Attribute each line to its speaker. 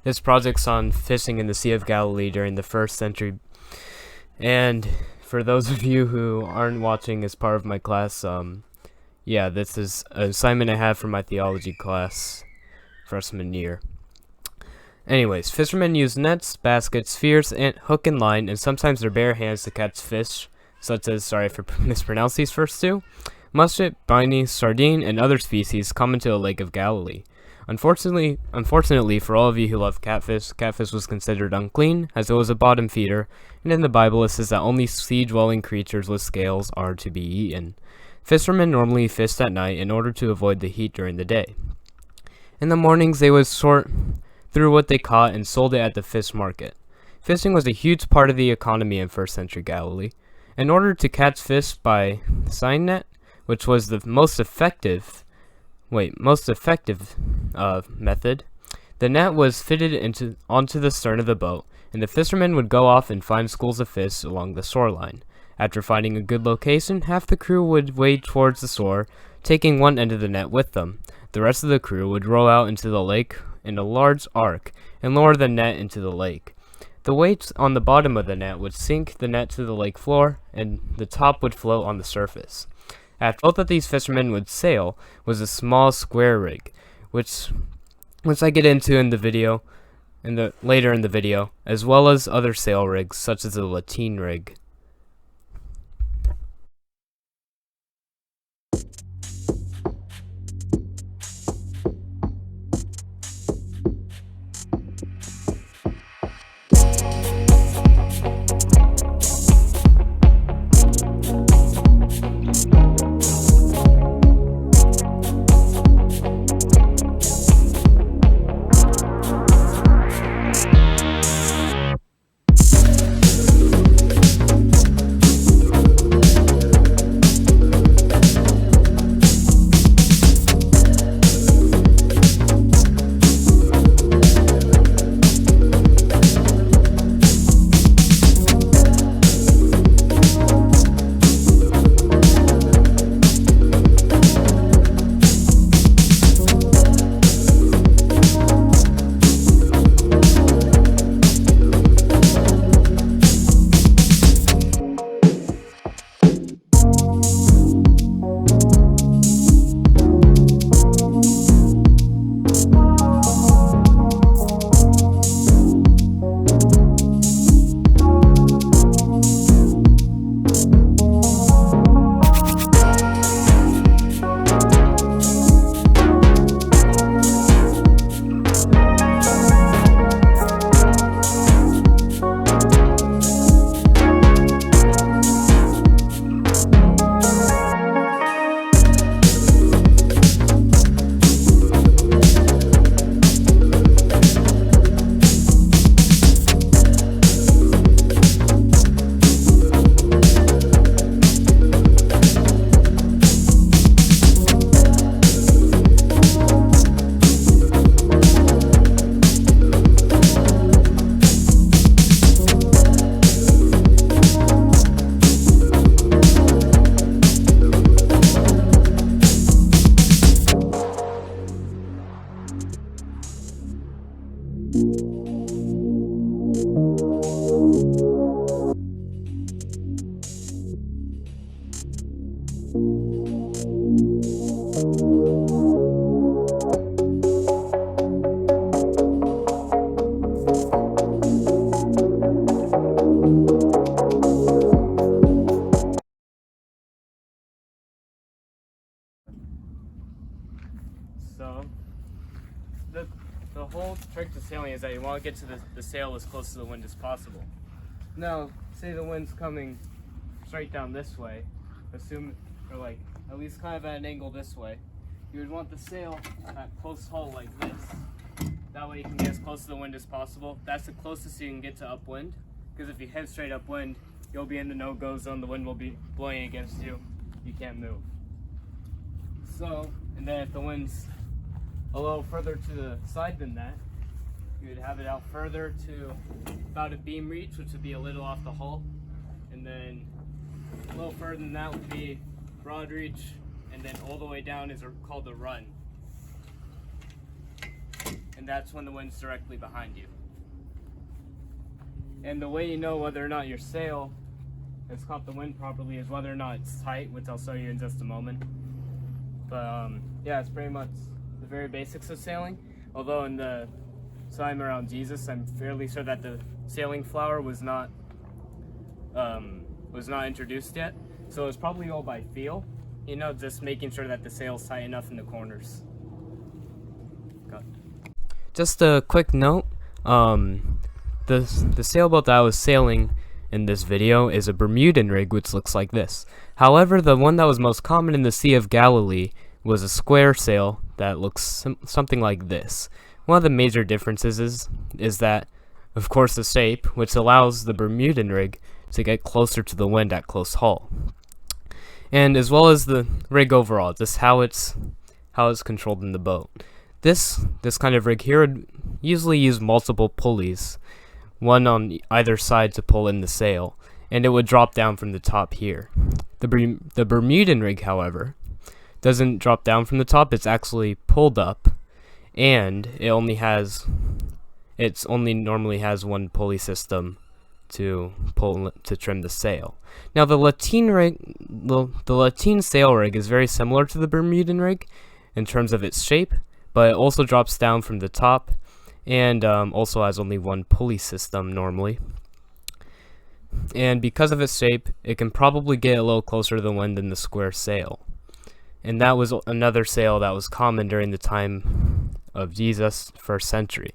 Speaker 1: This project's on fishing in the Sea of Galilee during the first century. And for those of you who aren't watching as part of my class, yeah, this is an assignment I have for my theology class, freshman year. Anyways, fishermen use nets, baskets, spears, and hook and line, and sometimes their bare hands to catch fish, such as, sorry if I mispronounce these first two, musket, briny, sardine, and other species common to the Lake of Galilee. Unfortunately for all of you who love catfish was considered unclean, as it was a bottom feeder, and in the Bible it says that only sea-dwelling creatures with scales are to be eaten. Fishermen normally fished at night in order to avoid the heat during the day. In the mornings they would sort through what they caught and sold it at the fish market. Fishing was a huge part of the economy in first century Galilee. In order to catch fish by seine net, which was the most effective method, the net was fitted onto the stern of the boat, and the fishermen would go off and find schools of fish along the shoreline. After finding a good location, half the crew would wade towards the shore, taking one end of the net with them. The rest of the crew would row out into the lake in a large arc and lower the net into the lake. The weights on the bottom of the net would sink the net to the lake floor, and the top would float on the surface. At both of these fishermen would sail was a small square rig, which I get into in the video, later in the video, as well as other sail rigs such as the lateen rig. So, the whole trick to sailing is that you want to get to the sail as close to the wind as possible. Now, say the wind's coming straight down this way, or like at least kind of at an angle this way. You would want the sail at close haul like this. That way you can get as close to the wind as possible. That's the closest you can get to upwind, because if you head straight upwind, you'll be in the no-go zone. The wind will be blowing against you. You can't move. So, and then if the wind's a little further to the side than that, you would have it out further to about a beam reach, which would be a little off the hull, and then a little further than that would be broad reach, and then all the way down is called the run. and that's when the wind's directly behind you. And the way you know whether or not your sail has caught the wind properly is whether or not it's tight, which I'll show you in just a moment. But yeah, it's pretty much the very basics of sailing. Although in the time around Jesus, I'm fairly sure that the sailing flower was not introduced yet. So it was probably all by feel, you know, just making sure that the sail's tight enough in the corners. Just a quick note, the sailboat that I was sailing in this video is a Bermudan rig, which looks like this. However, the one that was most common in the Sea of Galilee was a square sail that looks something like this. One of the major differences is that, of course, the shape, which allows the Bermudan rig to get closer to the wind at close haul, and as well as the rig overall, just how it's controlled in the boat. This kind of rig here would usually use multiple pulleys, one on either side to pull in the sail, and it would drop down from the top here. The Bermudan rig, however, doesn't drop down from the top, it's actually pulled up, and it only normally has one pulley system to trim the sail. Now the Latin sail rig is very similar to the Bermudan rig in terms of its shape, but it also drops down from the top, and also has only one pulley system normally. And because of its shape, it can probably get a little closer to the wind than the square sail. And that was another sail that was common during the time of Jesus, first century.